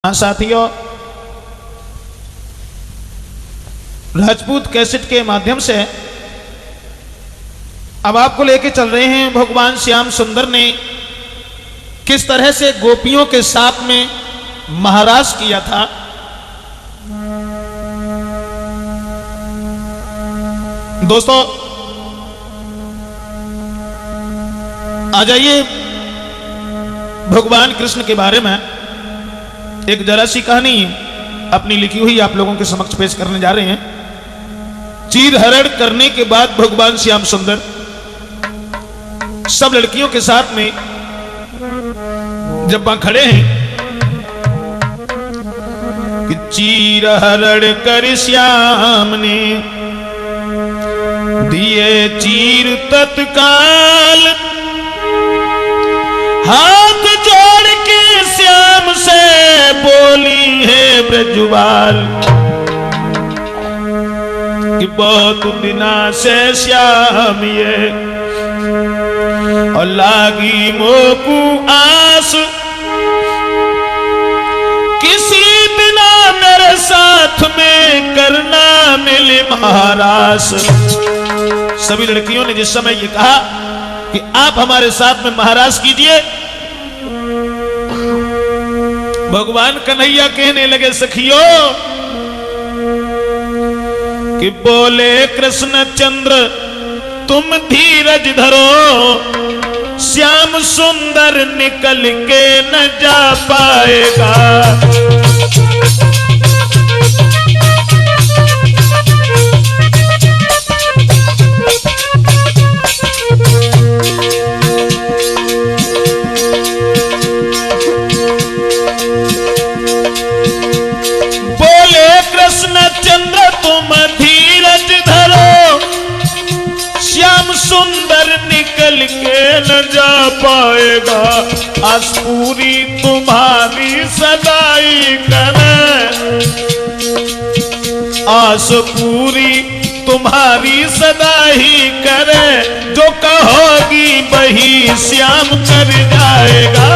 हाँ साथियों, राजपूत कैसेट के माध्यम से अब आपको लेके चल रहे हैं भगवान श्याम सुंदर ने किस तरह से गोपियों के साथ में महाराज किया था। दोस्तों आ जाइए भगवान कृष्ण के बारे में एक जरा सी कहानी अपनी लिखी हुई आप लोगों के समक्ष पेश करने जा रहे हैं। चीर हरण करने के बाद भगवान श्याम सुंदर सब लड़कियों के साथ में जब वहां खड़े हैं कि चीर हरण कर श्याम ने दिए चीर तत्काल, हाथ जोड़ के श्याम से बोली है ब्रजवाल कि बहुत दिना से श्याम ये और लागी मोकू आस, किसी बिना मेरे साथ में करना मिले महाराज। सभी लड़कियों ने जिस समय ये कहा कि आप हमारे साथ में महाराज कीजिए, भगवान कन्हैया कहने लगे सखियों कि बोले कृष्ण चंद्र तुम धीरज धरो, श्याम सुंदर निकल के न जा पाएगा। सुंदर निकल के न जा पाएगा, आज पूरी तुम्हारी सदाई करे, आज पूरी तुम्हारी सदाई करे, जो कहोगी वही श्याम कर जाएगा।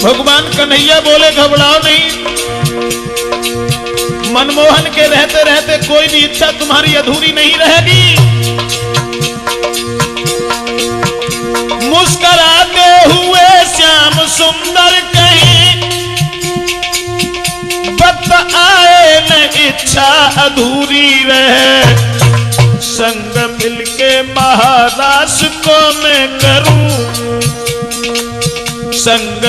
भगवान कन्हैया बोले घबराओ नहीं, मनमोहन के रहते रहते कोई भी इच्छा तुम्हारी अधूरी नहीं रहेगी। मुस्कुराते हुए श्याम सुंदर कहीं बत आए न इच्छा अधूरी रहे, संग मिलके महाराज को मैं करूं, संग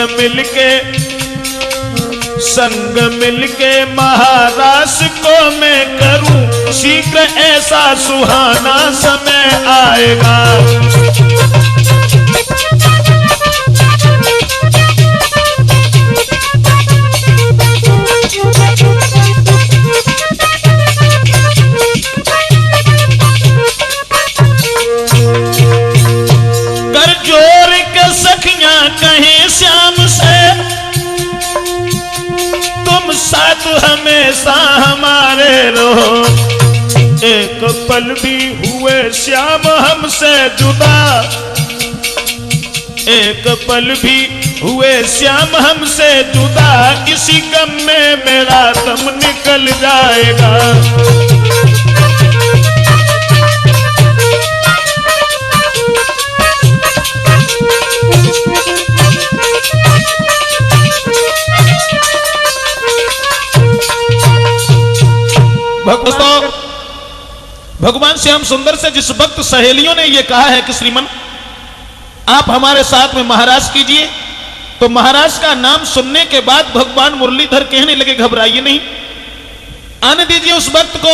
मिलके महाराज को मैं करूं, शीघ्र ऐसा सुहाना समय आएगा। कर जोर के सखियां कहें श्याम से, तुम साथ हमेशा हमारे रहो, एक पल भी हुए श्याम हमसे जुदा, एक पल भी हुए श्याम हमसे जुदा, इसी गम में मेरा दम निकल जाएगा। दोस्तों भगवान श्याम सुंदर से जिस वक्त सहेलियों ने यह कहा है कि श्रीमन आप हमारे साथ में महाराज कीजिए, तो महाराज का नाम सुनने के बाद भगवान मुरलीधर कहने लगे घबराइए नहीं, आने दीजिए उस वक्त को,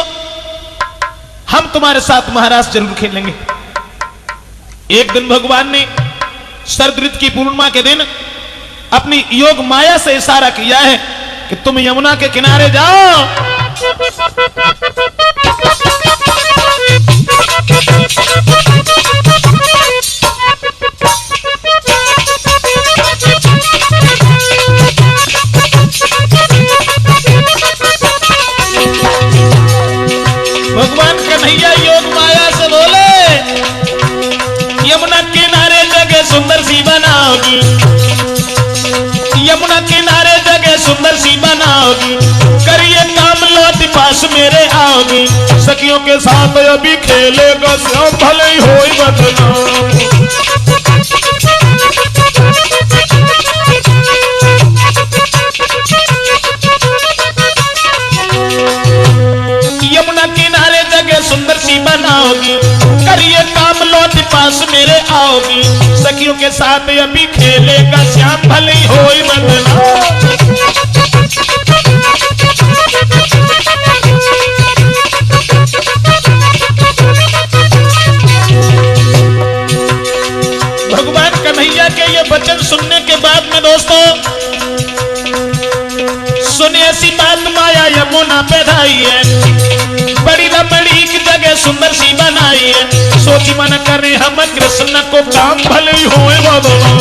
हम तुम्हारे साथ महाराज जरूर खेलेंगे। एक दिन भगवान ने शरद ऋतु की पूर्णिमा के दिन अपनी योग माया से इशारा किया है कि तुम यमुना के किनारे जाओ, बनाओगी, यमुना किनारे जगह सुंदर सी बनाओगी, करिए काम लौट पास मेरे आओगी, सखियों के साथ अभी खेलेगा श्याम भले ही होई बदनाम। यमुना किनारे जगह सुंदर सी बनाओगी, करिए काम लौट पास मेरे आओगी, सखियों के साथ अभी खेलेगा श्याम भले ही होई बदनाम। भगवान कन्हैया के ये वचन सुनने के बाद में दोस्तों सुने ऐसी बात माया यमुना पे ढाई है, बड़ी रमणी की जगह सुंदर सी बनाई है, सोची मन करे हम कृष्ण को काम भले ही होए भगवान।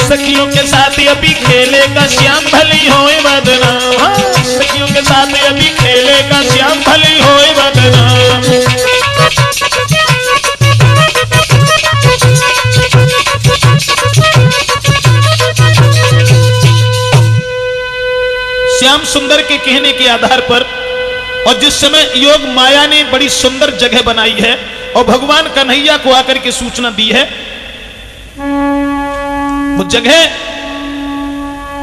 सखियों के साथ अभी खेलेगा श्याम भले ही होए बदनाम, सखियों के साथ अभी खेलेगा श्याम भले ही होए बदनाम। श्याम सुंदर के कहने के आधार पर और जिस समय योग माया ने बड़ी सुंदर जगह बनाई है और भगवान कन्हैया को आकर के सूचना दी है, वो जगह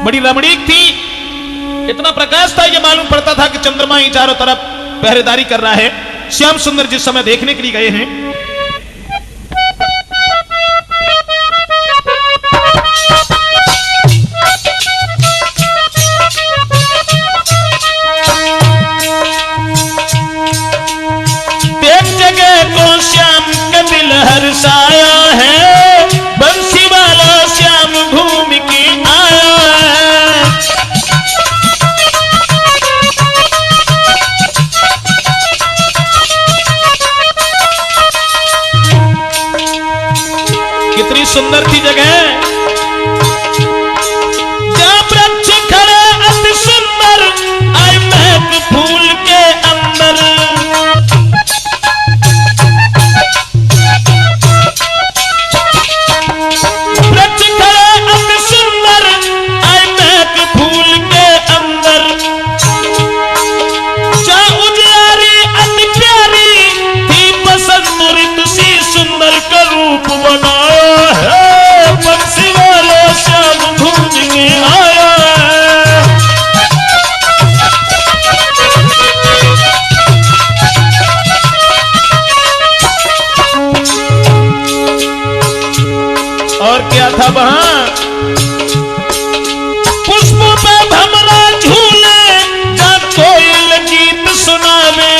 बड़ी रमणीक थी, इतना प्रकाश था ये मालूम पड़ता था कि चंद्रमा ही चारों तरफ पहरेदारी कर रहा है। श्याम सुंदर जिस समय देखने के लिए गए हैं, देख जगह को श्याम का दिल हर्षाया है, बंसी वाला श्याम घूम के आया है। कितनी सुंदर थी जगह, जहाँ वृक्ष खड़े अति सुंदर, आए महक फूल के अंदर। वृक्ष खड़े अति सुंदर, आए महक फूल के अंदर। जहाँ उजियारी अति प्यारी थी, बसंत ऋतु सी सुंदर का रूप बनाया है, बंसी वाला श्याम घूम के आया है। और क्या था वहां, पुष्पों पे भमरा झूले, जहाँ कोयल गीत सुनावे।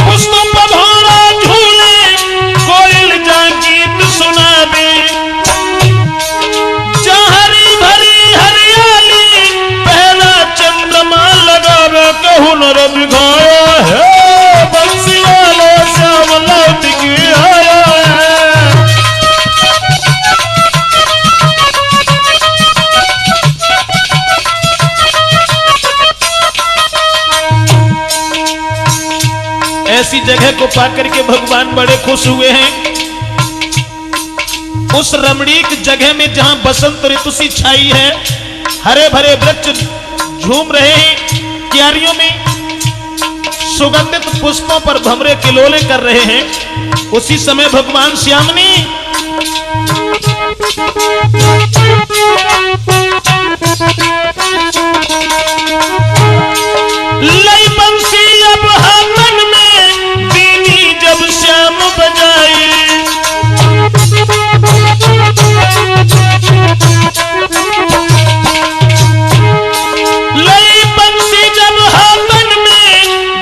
पुष्पों पे भमरा झूले, कोयल जहाँ गीत सुनावे। जहाँ हरी भरी हरियाली, पहला चंद्रमा लगावे, कहूँ नर दिखाया है, बंसी वाला श्याम लौट के आया है। ऐसी जगह को पाकर के भगवान बड़े खुश हुए हैं। उस रमणीक जगह में जहां बसंत ऋतु सी छाई है, हरे भरे वृक्ष झूम रहे हैं, क्यारियों में सुगंधित पुष्पों पर भमरे किलोले कर रहे हैं, उसी समय भगवान श्याम ने लई बंसी अब हाथन में, बीनी जब श्याम बजाई। लई बंसी जब हाथन में,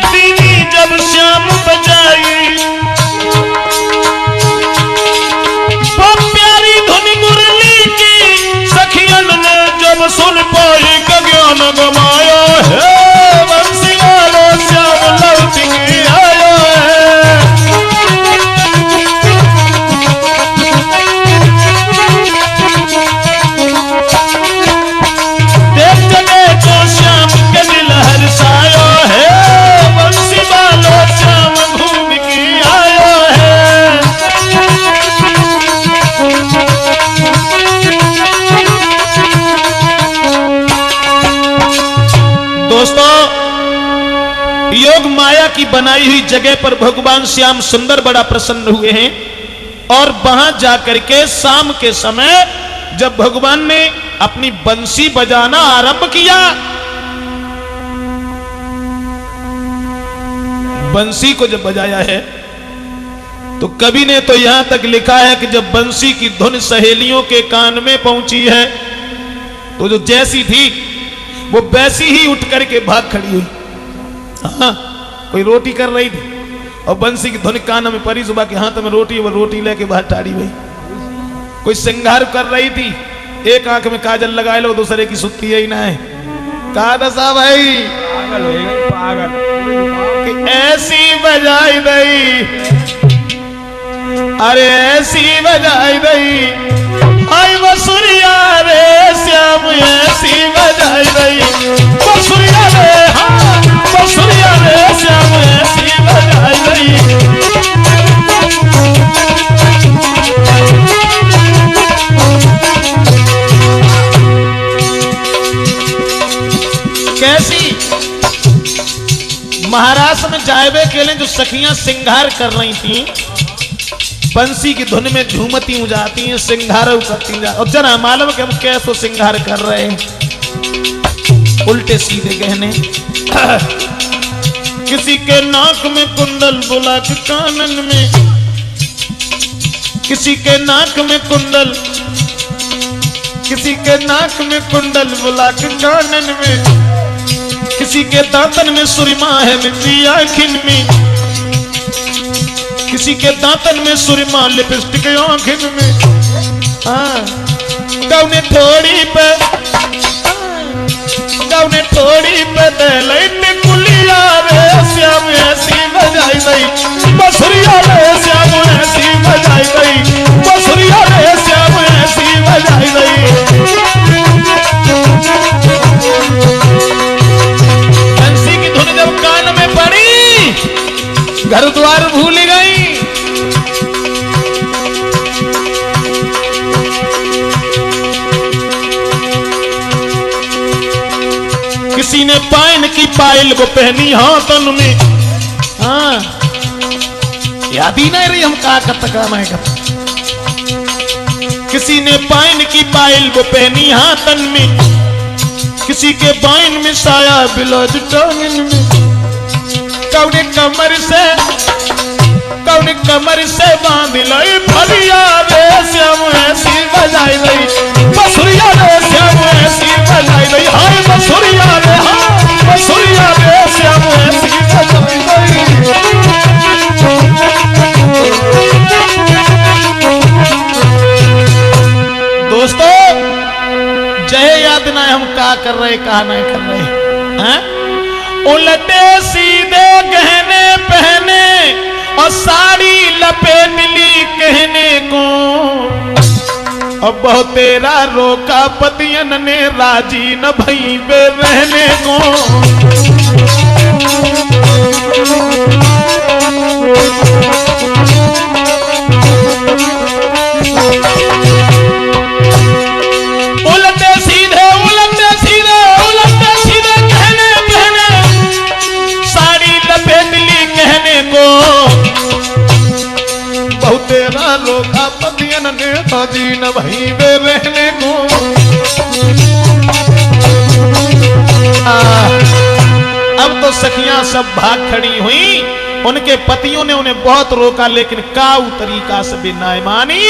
बीनी जब श्याम बजाई। वो प्यारी धुन मुरली की सखियन ने जब सुन पाई, का ज्ञान गमाया है, बंसी वाला श्याम लौट के आया है। योग माया की बनाई हुई जगह पर भगवान श्याम सुंदर बड़ा प्रसन्न हुए हैं और वहां जाकर के शाम के समय जब भगवान ने अपनी बंसी बजाना आरंभ किया, बंसी को जब बजाया है तो कवि ने तो यहां तक लिखा है कि जब बंसी की धुन सहेलियों के कान में पहुंची है तो जो जैसी थी वो वैसी ही उठ करके भाग खड़ी हुई। हाँ, कोई रोटी कर रही थी और बंसी की धुन कान में पड़ी, सुबह के हाथ में रोटी, वो रोटी लेके बाहर टाड़ी हुई। कोई श्रृंगार कर रही थी, एक आंख में काजल लगाए लो, दूसरे की सुत्ती ही ना है। कहा दशा भाई पागल हो गई, पागल कि ऐसी बजाई दई, अरे ऐसी बजाई दई, आई बसुरिया रे श्याम ऐसी बजाई दई, बसुरिया रे, हाँ बसुरिया रे श्याम ऐसी बजाई दई। कैसी महाराष्ट्र में जायबे के लिए जो सखियां श्रृंगार कर रही थी, बंसी की धुन में झूमती जाती हैं, श्रृंगार करती जा, और जना मालूम कि हम कैसे श्रृंगार कर रहे हैं, उल्टे सीधे गहने। किसी के नाक में कुंडल बुला के कानन में, किसी के नाक में कुंडल, किसी के नाक में कुंडल बुला के कानन में, किसी के दांतन में सुरमा है मिट्टी आँखिन में, किसी के दांतन में सुरमा लिपस्टिक आँखिन में। हाँ, कौने थोड़ी पे, कौने थोड़ी पे दलैन कुलिया रे श्याम ऐसी बजाई गई, बसुरिया रे श्याम ऐसी बजाई गई, बसुरिया रे श्याम ऐसी बजाई गई। बंसी की धुन जब कान में पड़ी, घर द्वार भूल गई। किसी ने पाइन की पायल को पहनी हाथन में। हाँ, याद ही नहीं रही हम कहा करता। किसी ने पाइन की पायल को पहनी हाथन में, किसी के बाइन में साया बिलोज टांगन में, कौने कमर से, कौने कमर से बांध लाई फलिया रे श्याम ऐसी बजाई गई, बसुरिया रे श्याम ऐसी बजाई गई, हाय बसुरिया रे, हाँ बसुरिया रे श्याम ऐसी बजाई गई। दोस्तों, जय याद ना हम क्या कर रहे, कहा नहीं कर रहे हैं। उलटे सीधे गहने पहने और साड़ी लपेट ली कहने को, अब बहुत तेरा रोका पतियन ने राजी न भई बे रहने को। उलटे सीधे, उलटे सीधे, उलटे सीधे कहने पहने साड़ी लपेट ली कहने को, बहुत तेरा रोका पतियन ने राजी न भई बे रहने को। अब तो सखियां सब भाग खड़ी हुई, उनके पतियों ने उन्हें बहुत रोका लेकिन काऊ तरीका से भी ना मानी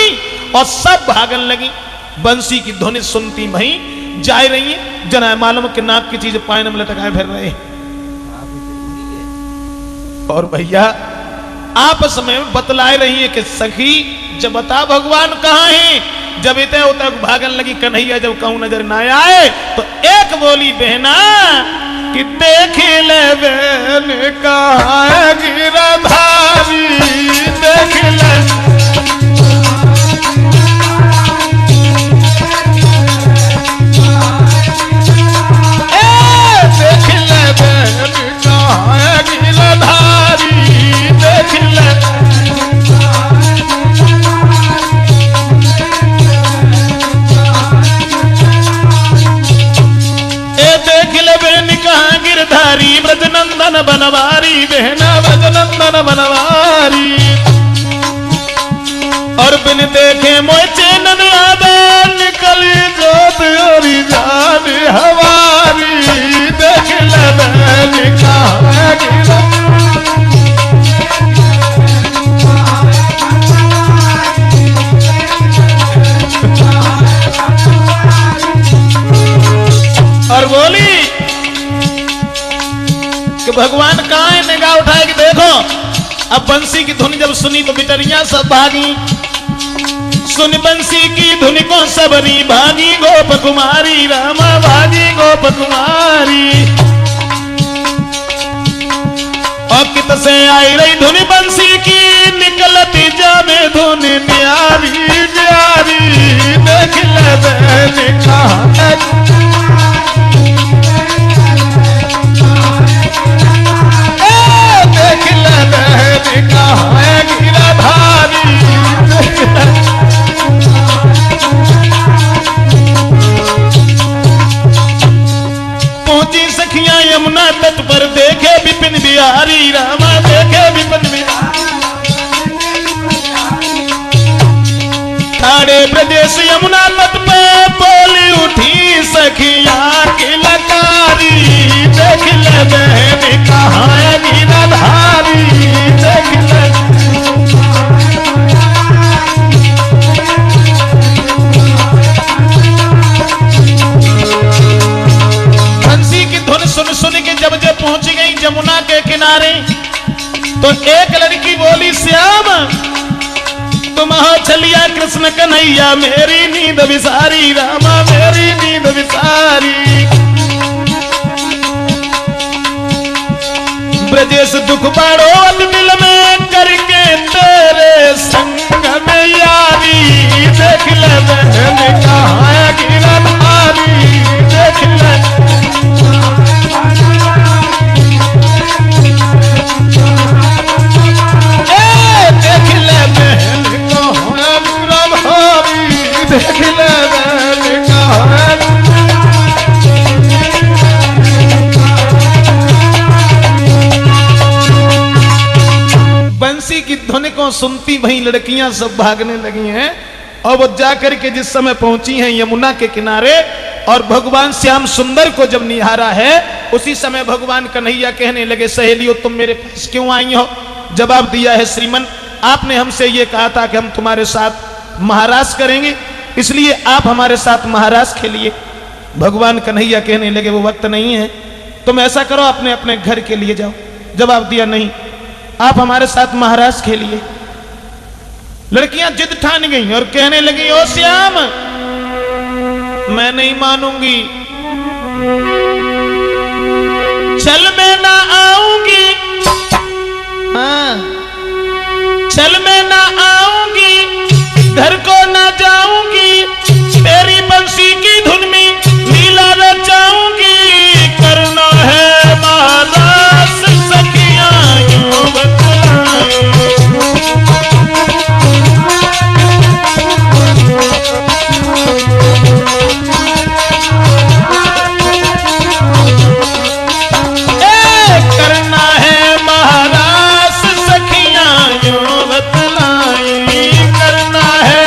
और सब भागन लगी। बंसी की ध्वनि सुनती वहीं जा रही है, जना मालूम कि नाक की चीज पायन में लटकाए फिर रहे। और भैया आपस में बतलाए रही है कि सखी जब बता भगवान कहाँ है, जब इतने होता भागन लगी कन्हैया जब कहूं नजर ना आए तो एक बोली बहना कि देख ले बहन कहाँ है गिरधारी, देख ले बिहारी ब्रजनंदन बनवारी, बहना ब्रजनंदन बनवारी। और बिन देखे मोय चैनन आवे, निकली जोत और जान हमारी। देख ले मैंने कहा गिरा, और बोली कि भगवान कहाँ है, निगाह उठाए कि देखो। अब बंसी की धुन जब सुनी तो बिटरिया सब भागी, सुन बंसी की धुन को सबरी भागी गोप कुमारी, रामा भागी गोप कुमारी। और कित से आई रही धुन बंसी की, निकलती जामे धुन न्यारी न्यारी। देख ले मैंने कहा देख ले मैंने कहा गिरधारी। पहुंची सखियां यमुना तट पर, देखे विपिन बिहारी, रामा देखे विपिन बिहारी। ठाड़े ब्रजेश यमुना तट पे, बोली उठी सखियां की लकारी। देख ले मैंने कहा गिरधारी। देख ले बंसी की धुन सुन सुन के जब जब पहुंची गई जमुना के किनारे, तो एक लड़की बोली, श्याम तुम हो चलिया कृष्ण कन्हैया, मेरी नींद विसारी, रामा मेरी नींद विसारी। ब्रजेश दुख बाड़ो दिल में, करके तेरे संग में यारी। देख ले मैंने कहा गिरधारी। देख ले देख ले मैंने कहा गिरधारी। देख ले मैंने कहा। बंसी की धुन को सुनती वही लड़कियां सब भागने लगी हैं। और वो जाकर के जिस समय पहुंची हैं यमुना के किनारे, और भगवान श्याम सुंदर को जब निहारा है, उसी समय भगवान कन्हैया कहने लगे, सहेलियों तुम मेरे पास क्यों आई हो? जवाब दिया है, श्रीमन आपने हमसे ये कहा था कि हम तुम्हारे साथ महाराज करेंगे, इसलिए आप हमारे साथ महाराज खेलिए। भगवान कन्हैया कहने लगे, वो वक्त नहीं है, तुम ऐसा करो अपने अपने घर के लिए जाओ। जवाब दिया, नहीं आप हमारे साथ महाराज खेलिए। लड़कियां जिद ठान गई और कहने लगी, ओ श्याम मैं नहीं मानूंगी, चल मैं ना आऊंगी, हाँ चल मैं ना आऊंगी, घर को ना जाऊंगी, तेरी बंसी की धुन में लीला रचाऊंगी। करना है महाराज सखियां यूं बतलाऊं। करना है महाराज सखियां यूं बतलाई। करना है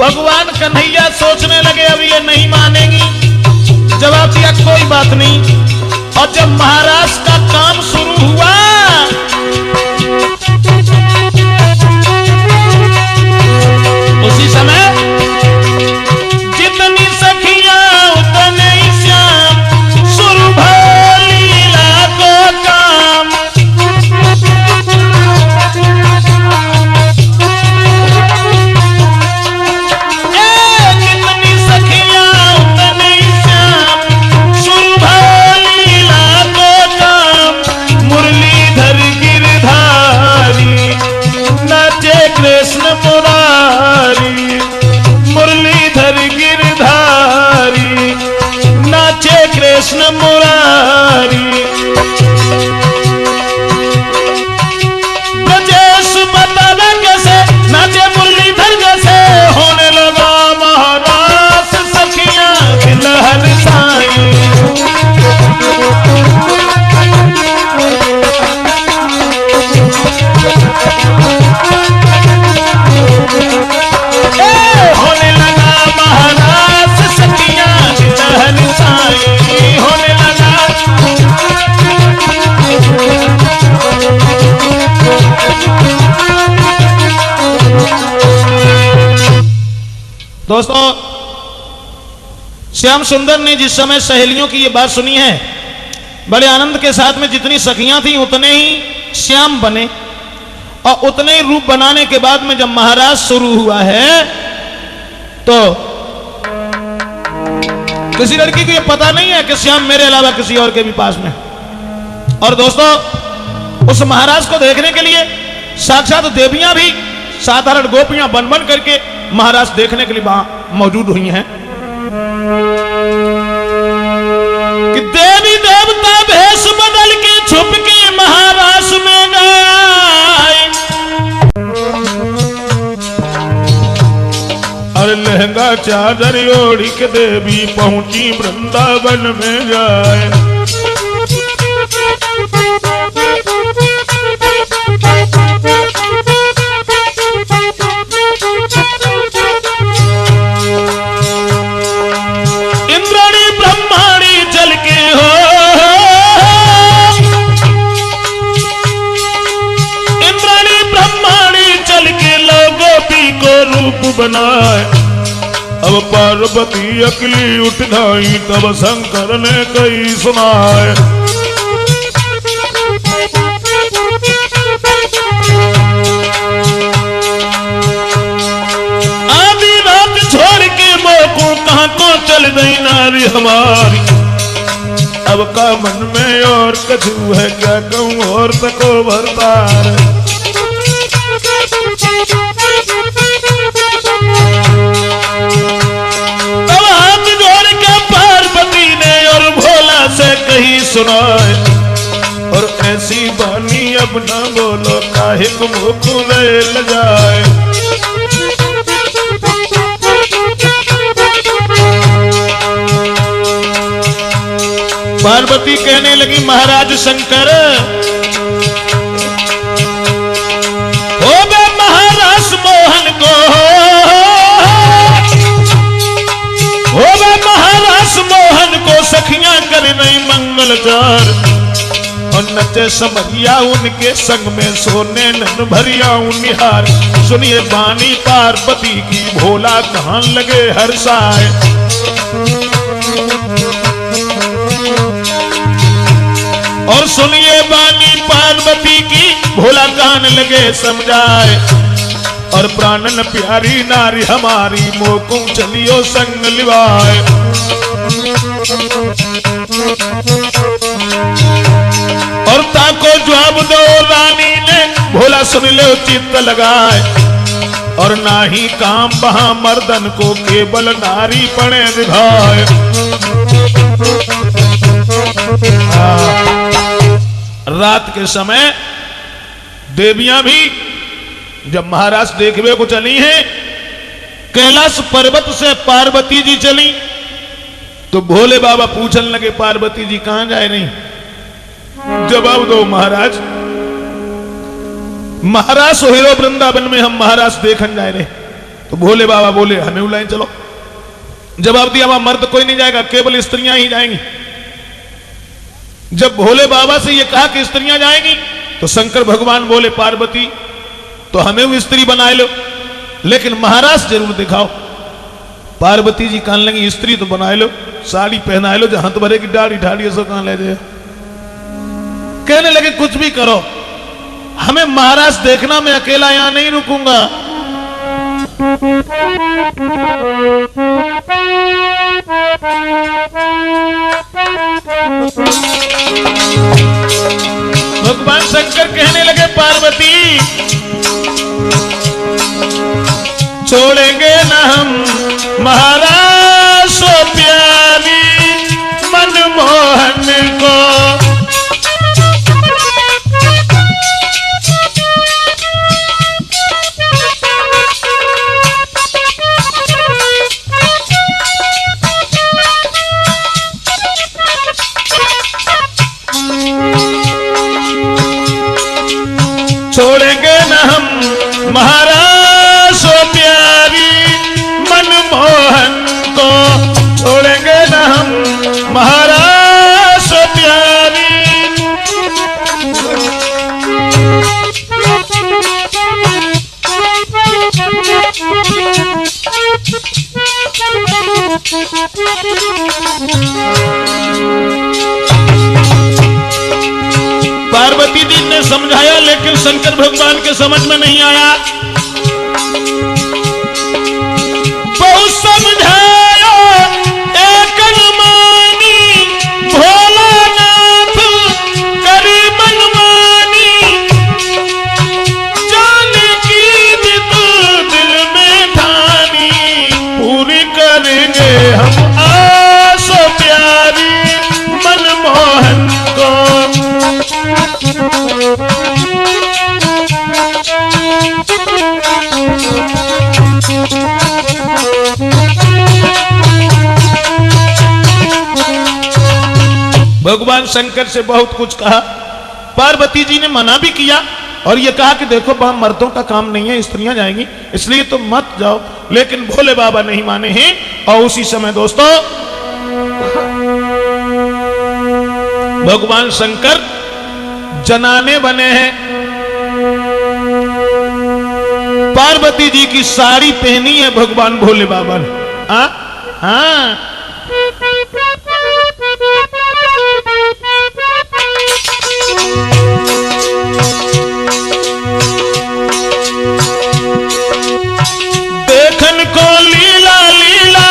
भगवान कन्हैया सोचने लगे अब ये नहीं मानेगी। जवाब दिया कोई बात नहीं। और जब महाराज का काम शुरू हुआ उसी समय जितनी सखियां उतने ही श्याम, शुरू भर लीला को काम। जितनी सखियां उतने ही श्याम, शुरू भर लीला को काम। मुरलीधर गिरधारी नाचे कृष्ण मुरारी, मुरलीधर गिरधारी नाचे कृष्ण मुरारी। ब्रजेश बताना कैसे नाचे मुरलीधर जैसे, होने लगा महारास सखियां दिल हरसाई। होने लगा महाराज सखियां दिल हरसाई, होने लगा। दोस्तों, श्याम सुंदर ने जिस समय सहेलियों की ये बात सुनी है, बड़े आनंद के साथ में जितनी सखियां थी उतने ही श्याम बने। और उतने ही रूप बनाने के बाद में जब महाराज शुरू हुआ है तो किसी लड़की को ये पता नहीं है कि श्याम मेरे अलावा किसी और के भी पास में। और दोस्तों, उस महाराज को देखने के लिए साक्षात देवियां भी साधारण गोपियां बन बन करके महाराज देखने के लिए वहां मौजूद हुई हैं। कि देवी देवता भेष बदल के छुप के महाराज में गए। और लहंगा चादर ओढ़ी के देवी पहुंची वृंदावन में जाए। इंद्राणी ब्रह्माणी चल के हो, इंद्राणी ब्रह्माणी चल के लो गोपी को रूप बनाए। अब पार्वती अकली उठ गई तब शंकर ने कई सुनाए। आधी रात छोड़ के मोको कहां को चल गई नारी हमारी। अब का मन में और कछु है क्या कहूं और तको भरतार। तब हाथ जोड़ के पार्वती ने और भोला से कही सुनाए। और ऐसी बानी अब न बोलो काहे को मुख ले जाए। पार्वती कहने लगी महाराज शंकर, हो बे महाराज मोहन को, हो बे महाराज मोहन को सखियां कर नहीं मंगलचार। और नचे समरिया उनके संग में सोने नन भरिया निहार। सुनिए बानी पार्वती की भोला कहां लगे हर्षाए। और सुनिए बानी पार्वती की भोला कान लगे समझाए। और प्राणन प्यारी नारी हमारी मोको चलियो संग लिवाए। और ताको जवाब दो रानी ने भोला सुन लो चित्त लगाए। और ना ही काम वहां मर्दन को केवल नारी पड़े दिखाए। रात के समय देवियां भी जब महाराज देखवे को चली हैं, कैलाश पर्वत से पार्वती जी चली तो भोले बाबा पूछने लगे पार्वती जी कहां जाए नहीं। जवाब दो महाराज, महाराज सोहेरो वृंदावन में हम महाराज देखन जाए रहे। तो भोले बाबा बोले हमें बुलाएं चलो। जवाब दिया वहां मर्द कोई नहीं जाएगा, केवल स्त्रियां ही जाएंगी। जब भोले बाबा से यह कहा कि स्त्रियां जाएंगी तो शंकर भगवान बोले पार्वती तो हमें भी स्त्री बनाए लो, लेकिन महाराज जरूर दिखाओ। पार्वती जी कहने लगी स्त्री तो बनाए लो, साड़ी पहनाए लो, जहां भरे की दाढ़ी ढाड़ी ऐसा कहां ले जाए। कहने लगे कुछ भी करो, हमें महाराज देखना, मैं अकेला यहां नहीं रुकूंगा। भगवान शंकर कहने लगे पार्वती छोड़ेंगे ना हम महाराज सो प्यारी मनमोहन को। छोड़ेंगे न हम महाराज सो प्यारी मनमोहन को, छोड़ेंगे न हम महाराज सो प्यारी। पार्वती जी ने समझाया लेकिन शंकर भगवान के समझ में नहीं आया। बहुत समझाया एक मानी भोलानाथ करी मनमानी, जाने की तो दिल में ठानी पूरी करेंगे हम आसो प्यारी मनमोहन को। भगवान शंकर से बहुत कुछ कहा, पार्वती जी ने मना भी किया और ये कहा कि देखो वहां मर्दों का काम नहीं है, स्त्रियां जाएंगी, इसलिए तो मत जाओ। लेकिन भोले बाबा नहीं माने हैं और उसी समय दोस्तों भगवान शंकर जनाने बने हैं। पार्वती जी की साड़ी पहनी है भगवान भोले बाबा ने। हाँ देखन को लीला लीला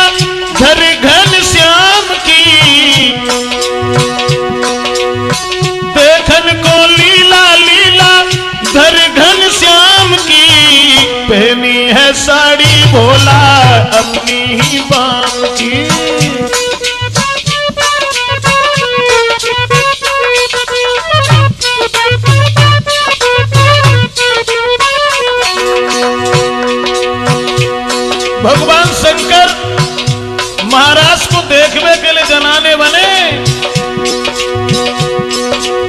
धर घन श्याम की, देखन को लीला लीला धर घन श्याम की, पहनी है साड़ी भोला अपनी ही बाम की। भगवान शंकर महाराज को देखने के लिए जनाने बने।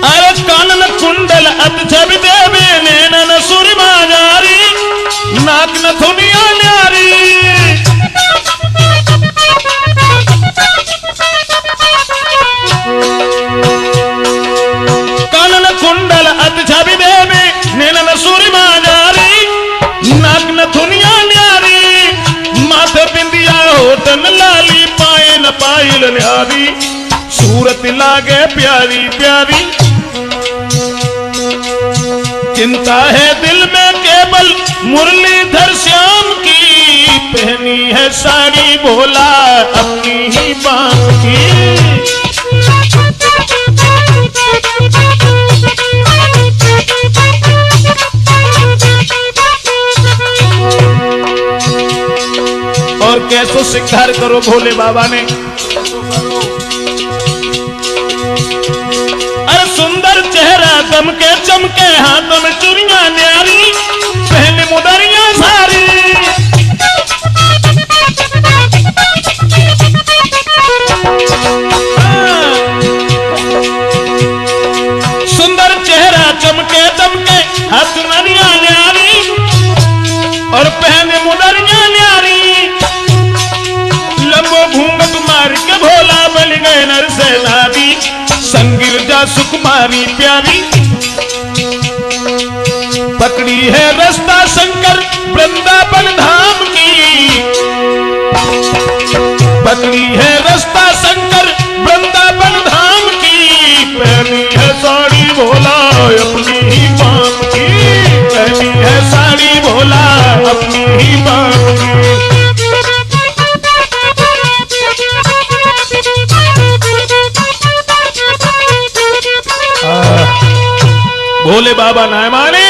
अरे कानन कुंडल अतछवि देवी नैनन सुरमा जारी, नाक नथुनिया न्यारी। कानन कुंडल अतछवि देवी नैनन सुरमा जारी, नाक नथुनिया न्यारी। माथे बिंदिया होठन लाली, पायल पायल न्यारी, सूरत लागे प्यारी प्यारी। चिंता है दिल में केवल मुरलीधर श्याम की, पहनी है साड़ी भोला अपनी ही बाम की। और कैसो सिंगार करो भोले बाबा ने। अरे सुंदर चेहरा दमके चमके, हाथों में चूड़ियां न्यारी, पहने मुदरियां सारी। सुंदर चेहरा चमके दमके, हाथ नरिया न्यारी और पहने मुदरियां न्यारी। गिरजा सुकुमारी प्यारी, पकड़ी है रास्ता शंकर वृंदावन धाम की, पकड़ी है रास्ता शंकर वृंदावन धाम की, पहनी है साड़ी भोला अपनी ही मांग की, पहनी है साड़ी भोला अपनी ही मांग की। भोले बाबा ना माने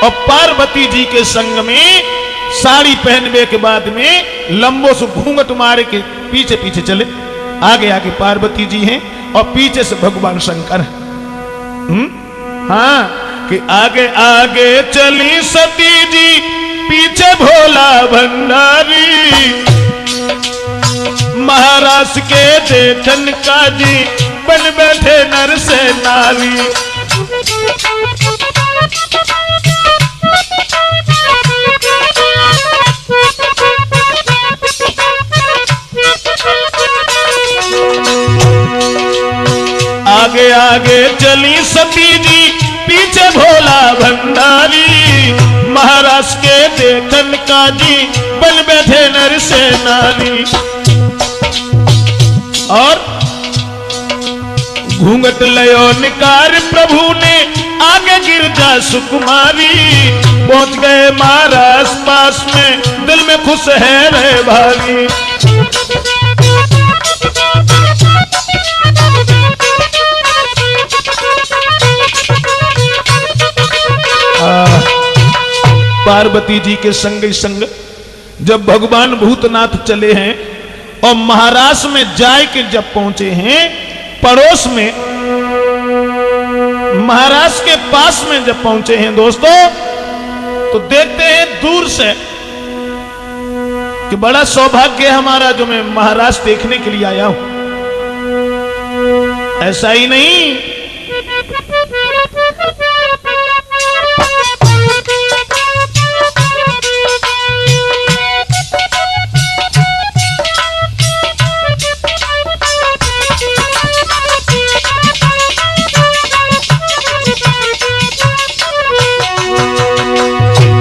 और पार्वती जी के संग में साड़ी पहनने के बाद में लंबो से घूंघट मारे के पीछे पीछे चले। आगे आगे पार्वती जी हैं और पीछे से भगवान शंकर हैं। हाँ कि आगे आगे चली सती जी, पीछे भोला भंडारी, महाराज के देखन का जी बन बैठे नर से नारी। आगे आगे चली सती जी, पीछे भोला भंडारी, महाराज के देखन का जी बन बैठे नर से नारी। और घूंघट लयो निकार प्रभु ने, आगे गिरजा सुकुमारी, पहुंच गए महाराज पास में, दिल में खुश है रे भारी। पार्वती जी के संग ही संग जब भगवान भूतनाथ चले हैं और महाराष्ट्र में जाए के जब पहुंचे हैं, पड़ोस में महाराष्ट्र के पास में जब पहुंचे हैं दोस्तों, तो देखते हैं दूर से कि बड़ा सौभाग्य है हमारा जो मैं महाराष्ट्र देखने के लिए आया हूं। ऐसा ही नहीं,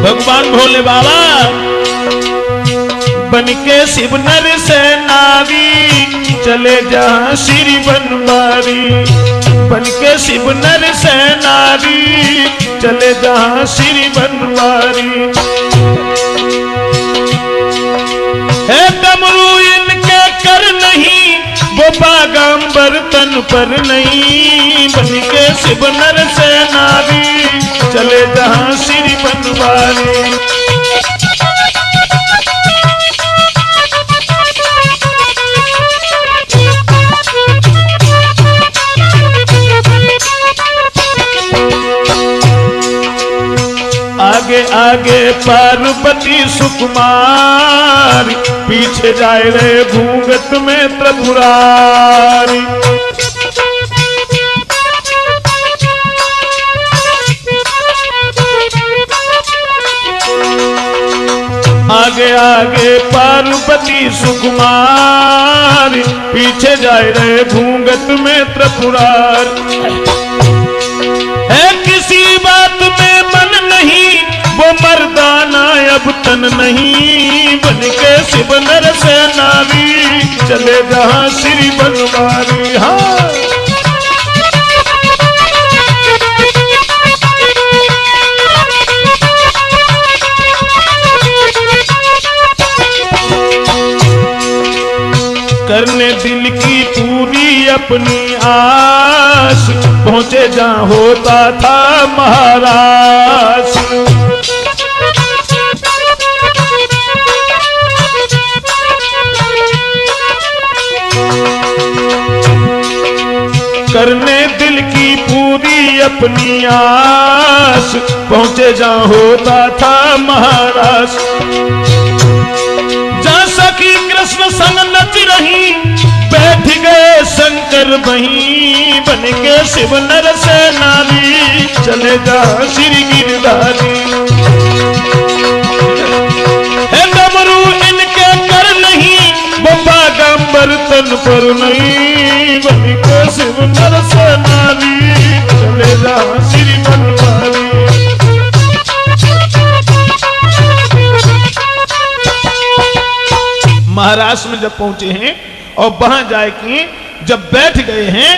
भगवान भोले बाबा बनके शिव नर से नारी, चले जहां श्री बनवारी, बनके शिव नर से नारी, चले जहां श्री बनवारी। है डमरू इनके कर नहीं, वो बागंबर तन पर नहीं, बनके शिव नर से नारी, चले जहां श्री बनवारी। आगे आगे पार्वती सुकुमारी, पीछे जाए रे घूंघट में त्रिपुरारी। आगे आगे पार्वती सुकुमारी, पीछे जाए रे घूंघट में त्रिपुरार। है किसी बात में मन नहीं, वो मर्दाना अब तन नहीं, बनके शिव नर से नारी, चले जहां श्री बनवारी। हाँ करने दिल की पूरी अपनी आस, पहुंचे जहां होता था महाराज। करने दिल की पूरी अपनी आस, पहुंचे जहां होता था महाराज। जहां सखी कृष्ण संग नच रही, बैठ गए शंकर वहीं, बनके शिव नर से नारी, चले जहां श्री गिरधारी। है डमरू इनके कर नहीं, वो बागंबर तन पर नहीं, बनके शिव नर से नारी, जा श्री बनवारी। महाराष्ट्र में जब पहुंचे हैं और वहां जाए कि जब बैठ गए हैं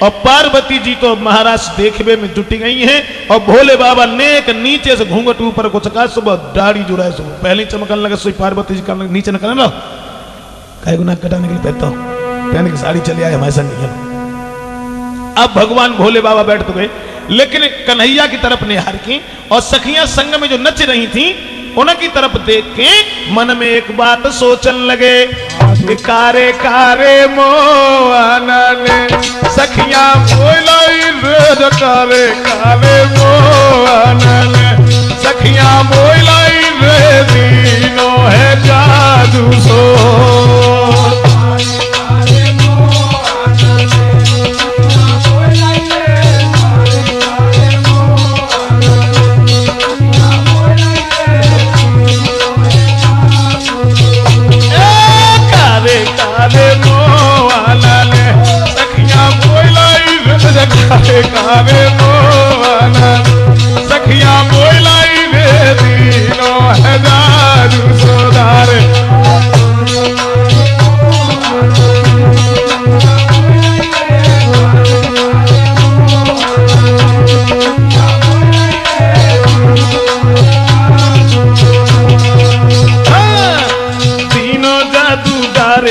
और पार्वती जी तो महाराष्ट्र देखने में जुटी गई हैं और भोले बाबा नेक नीचे से घूंघट ऊपर को चका सुबह दाढ़ी जुड़ा सुबह पहले चमकने लगे सोई पार्वती जी का नीचे न करना कई गुना कटाने के लिए पहनता हूं पहने की साड़ी चली आए हमारे संग। अब भगवान भोले बाबा बैठ तो गए लेकिन कन्हैया की तरफ निहार की और सखियां संग में जो नच रही थी उनकी तरफ देख के मन में एक बात सोचन लगे कि कारे कारे मोहना ने सखियां बोलाई रे कारे कारे मोहना ने सखियां बोलाई रे दीनो है जादू सो। कारे कारे मोहना सखियां बोलाई रे दीनो है जादू सोदारे।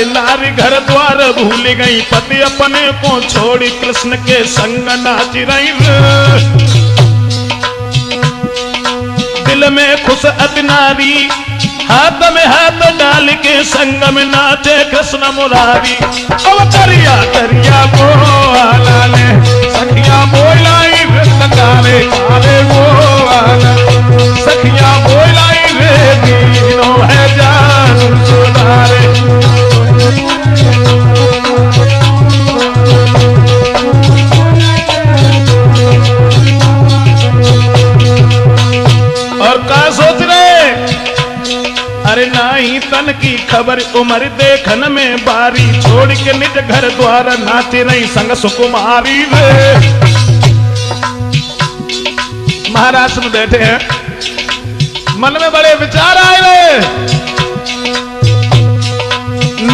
नारी घर द्वार भूल गई पति अपने को छोड़ी कृष्ण के संग नाच रही दिल में खुश अति नारी हाथ में हाथ डाल के संग में नाचे कृष्ण मुरारी। अब करिया करिया मोहना ने सखिया बोलाई काले काले मोहना सखिया बोलाई रे दीनो है जान सुधारे। और का सोच रहे अरे नाही तन की खबर उम्र देखन में बारी छोड़ के निज घर द्वार नाचे रही संग सुकुमारी रे। महाराष्ट्र में बैठे हैं मन में बड़े विचार आए रे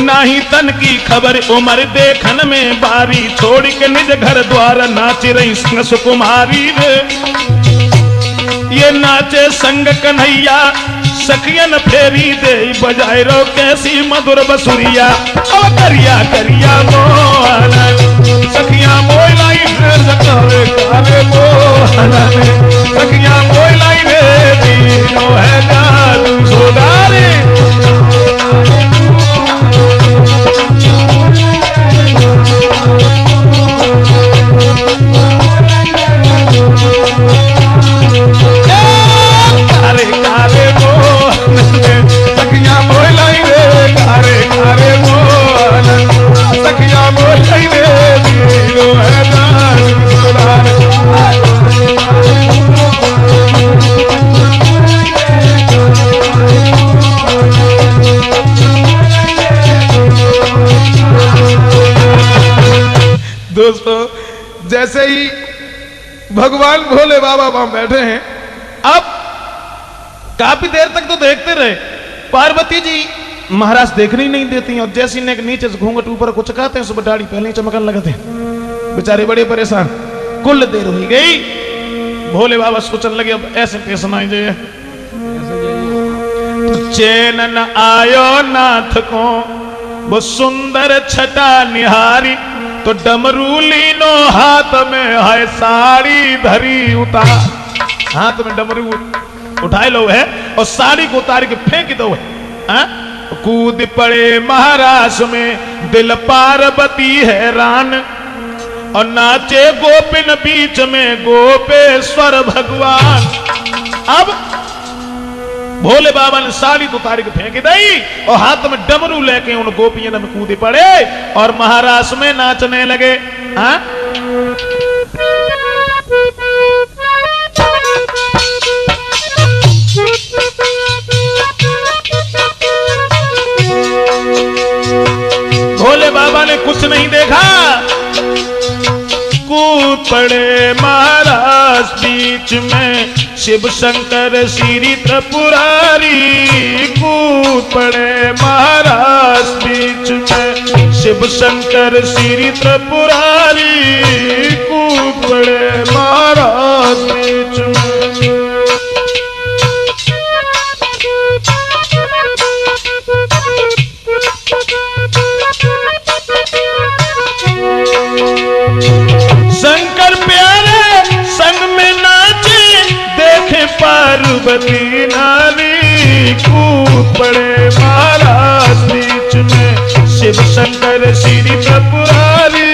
नाही तन की खबर उम्र देखन में बारी छोड़ के निज घर द्वार नाच रही संग सुकुमारी रे। ये नाचे संग कन्हैया सखियन फेरी दे बजाए रो कैसी मधुर बसुरिया। अब करिया करिया मोहना सखिया बोलाई कारे कारे मोहना सखिया बोलाई रे दीनो है जादू सोदारे। कारे कारे मोहना सखिया बोलाई रे कारे कारे मोहना सखिया बोलाई रे दीनो है जादू सोदारे। दोस्तों जैसे ही भगवान भोले बाबा वहां बैठे हैं अब काफी देर तक तो देखते रहे पार्वती जी महाराज देखने ही नहीं देती और जैसी ने नीचे से घूंघट ऊपर को चकाते हैं सुबह दाढ़ी पहले ही चमकने लगते हैं बेचारे बड़े परेशान। कुल देर हो गई भोले बाबा सोचने लगे अब ऐसे कैसे ना जाए चैन न आयो नाथ को वो सुंदर छटा निहारी तो डमरू लीनो हाथ में है साड़ी धरी उतार हाथ में डमरू उठाए लो है और साड़ी को उतार के फेंक दो है। कूद पड़े महाराज में दिल पार्वती हैरान और नाचे गोपिन बीच में गोपेश्वर भगवान। अब भोले बाबा ने साड़ी तो उतार के फेंक दी और हाथ में डमरू लेके उन गोपियों में कूदे पड़े और महाराज में नाचने लगे। भोले बाबा ने कुछ नहीं देखा कूद पड़े महाराज बीच में, शिव शंकर श्री त्रिपुरारी कूद पड़े महाराज बीच में, शिव शंकर श्री त्रिपुरारी कूद पड़े महाराज बीच में। शंकर प्यारे संग में नाचे, देखे पार्वती नारी कूद पड़े महाराज बीच में, शिव शंकर श्री त्रिपुरारी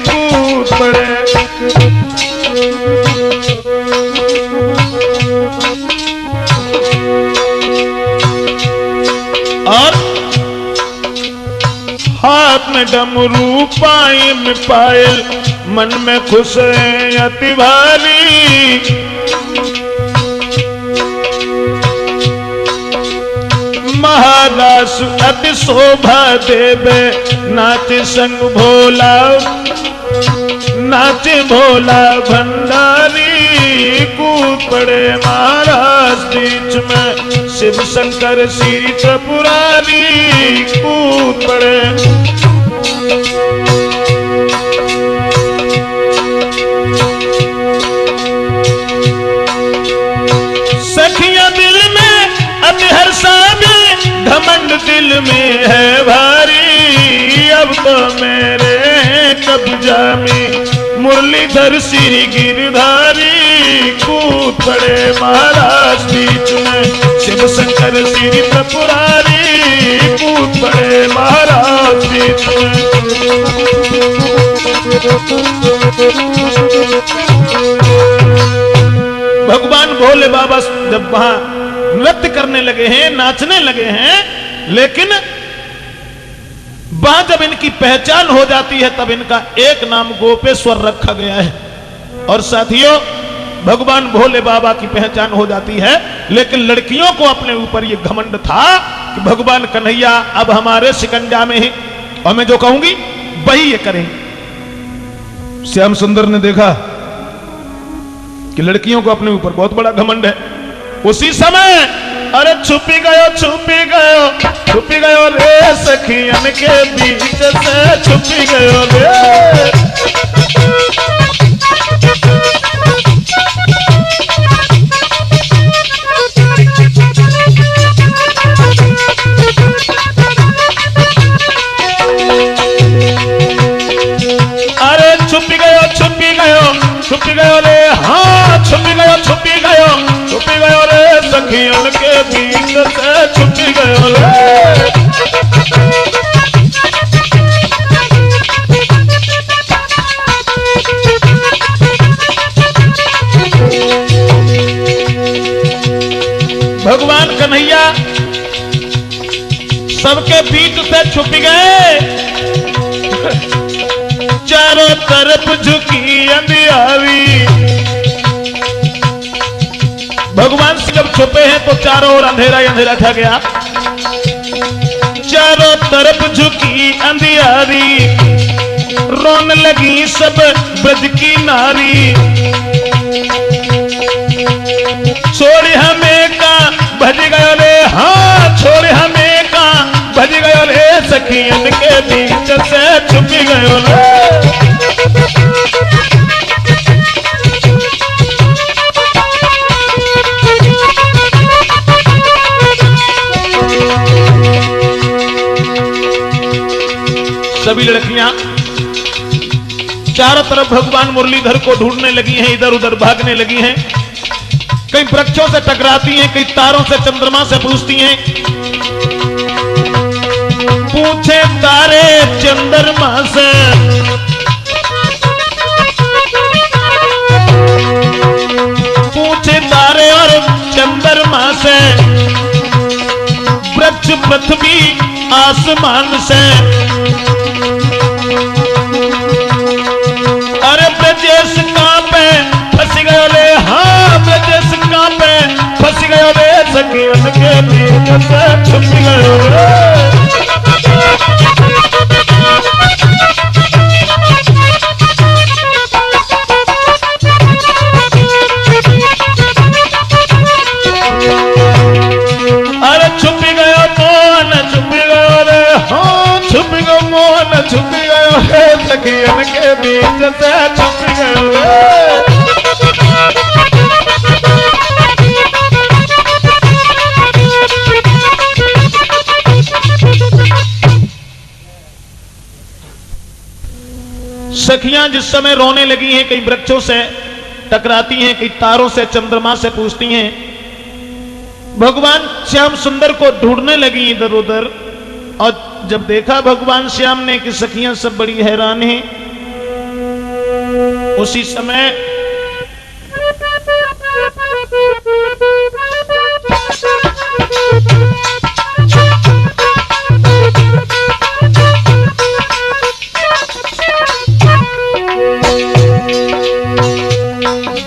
कूद पड़े। और हाथ में डमरू पाए में पायल, मन में खुश है अति भारी, महादास अति शोभा देवे, नाचे संग भोला नाचे भोला भंडारी कूद पड़े महाराज बीच में, शिव शंकर श्री त्रिपुरारी कूद पड़े। सखियां दिल में अति हर्षा भी, घमंड दिल में है भारी, अब तो मेरे कब्जा में मुरलीधर श्री गिरधारी कूद पड़े महाराज बीच में, शिव शंकर श्री त्रिपुरारी कूद पड़े महाराज बीच में। भगवान भोले बाबा जब वहां नृत्य करने लगे हैं, नाचने लगे हैं, लेकिन वहां जब इनकी पहचान हो जाती है तब इनका एक नाम गोपेश्वर रखा गया है। और साथियों, भगवान भोले बाबा की पहचान हो जाती है, लेकिन लड़कियों को अपने ऊपर ये घमंड था कि भगवान कन्हैया अब हमारे शिकंजा में ही, और मैं जो कहूंगी वही ये करेंगे। श्याम सुंदर ने देखा कि लड़कियों को अपने ऊपर बहुत बड़ा घमंड है। उसी समय अरे छुपी गयो रे सखियन के बीच से, छुपी गयो रे। अरे छुपी गयो रे, हाँ छुपी गयो रे सखियन के बीच से, छुपी गयो रे। भगवान कन्हैया सबके बीच से छुप गए, चारों तरफ झुकी अंधियारी। भगवान से जब छुपे हैं तो चारों ओर अंधेरा ही अंधेरा छा गया, चारों तरफ झुकी अंधियारी, रोने लगी सब ब्रज की नारी। छोड़ हमें का भज गयो रे, हाँ छोड़ हमें का भज गयो रे, सखियन के बीच से छुप गयो रे। सभी लड़कियां चारों तरफ भगवान मुरलीधर को ढूंढने लगी हैं, इधर उधर भागने लगी हैं, कई वृक्षों से टकराती हैं, कई तारों से चंद्रमा से पूछती हैं। पूछे तारे चंद्रमा से, पूछे तारे और चंद्रमा से, वृक्ष पृथ्वी आसमान से। अरे ब्रजेश कांपे फंस गयो रे, हाँ ब्रजेश कांपे फंस गयो रे, सखियन के बीच से छुप गयो रे। सखियन के बीच से छुप गए। सखियां जिस समय रोने लगी हैं, कई वृक्षों से टकराती हैं, कई तारों से, चंद्रमा से पूछती हैं, भगवान श्याम सुंदर को ढूंढने लगी इधर उधर। और जब देखा भगवान श्याम ने कि सखियां सब बड़ी हैरान हैं, उसी समय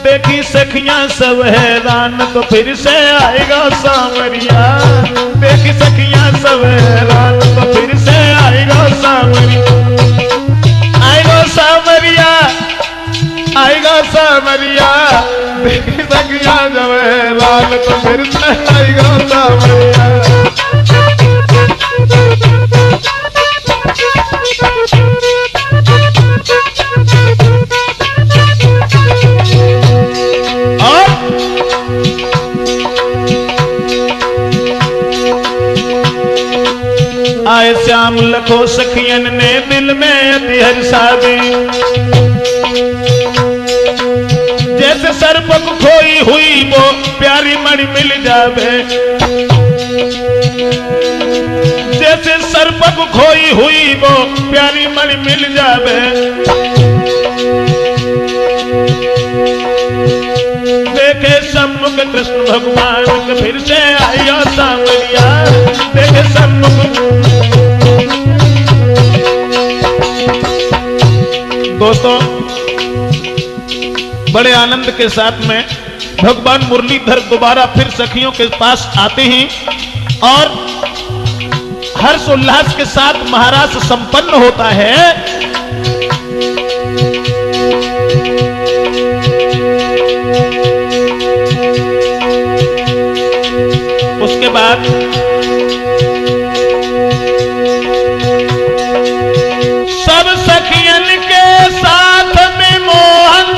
देखी सखियां सब हैरान, तो फिर से आएगा सांवरिया। देखी सखियां सब हैरान, तो फिर से आएगा सांवरिया। आएगा सांवरिया, आएगा सांवरिया। देखी सखियां जब हैरान, तो फिर से आएगा सांवरिया। आए श्याम लखो सखियन ने दिल में अति हर्षा दी। जैसे सर्प को खोई हुई वो प्यारी मणि मिल जावे। जैसे सर्प को खोई हुई वो प्यारी मणि मिल जावे। देखे सम्मुख कृष्ण भगवान, फिर से आया सांवरिया। देखे सम्मुख। दोस्तों, बड़े आनंद के साथ में भगवान मुरलीधर दोबारा फिर सखियों के पास आते हैं और हर्ष उल्लास के साथ महाराज संपन्न होता है। उसके बाद सब सखियन के साथ में मोहन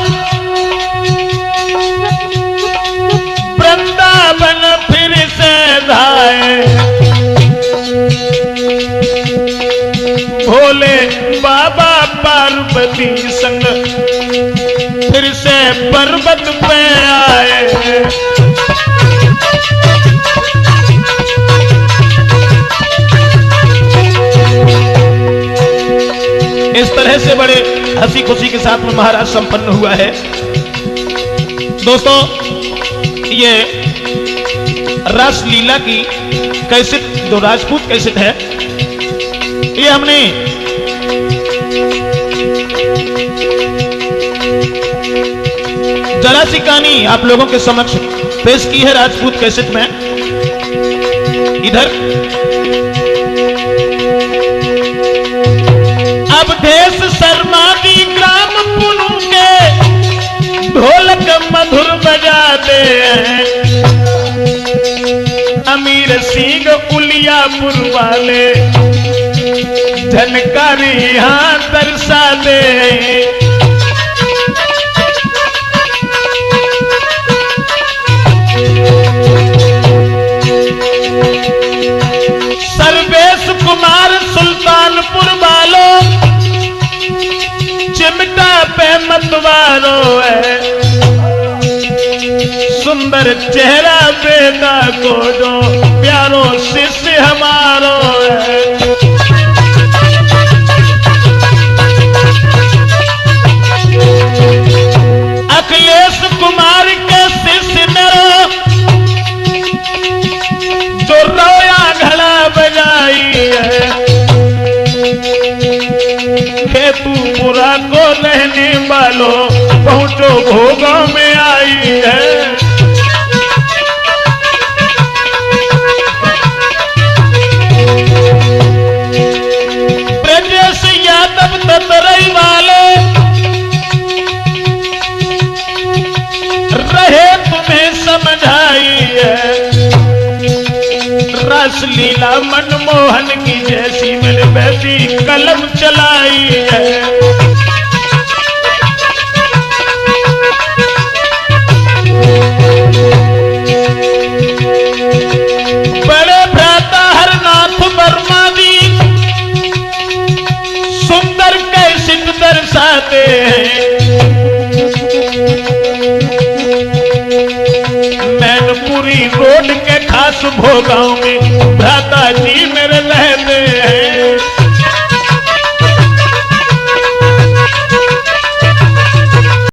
वृंदावन फिर से धाए। भोले बाबा पार्वती संग फिर से पर्वत पे आए। इस तरह से बड़े हंसी खुशी के साथ में महाराज संपन्न हुआ है। दोस्तों, ये रस लीला की कैसेट जो राजपूत कैसेट है, ये हमने जरा सी कहानी आप लोगों के समक्ष पेश की है राजपूत कैसेट में। इधर अब देश शर्मादी ग्राम पुनु के ढोलक मधुर बजाते हैं। अमीर सिंह उलियापुर वाले झनकारी यहाँ दर्शाते हैं। सर्वेश कुमार सुल्तानपुर वालों चिमटा पे मतवारो है। सुंदर चेहरा बेटा को जो प्यारो शिष्य हमारो है। अखिलेश कुमार के शिष्य मेरो जो रोया घड़ा बजाई है। खेतूपुरा को रहने वालों पहुंचो भोगों में आई है। ब्रजेश यादव ततरई वाले रहे तुम्हें समझाई है। रसलीला मनमोहन की जैसी मैंने वैसी कलम चलाई है। रोड के खास भोगाओं में भ्राता जी मेरे रहते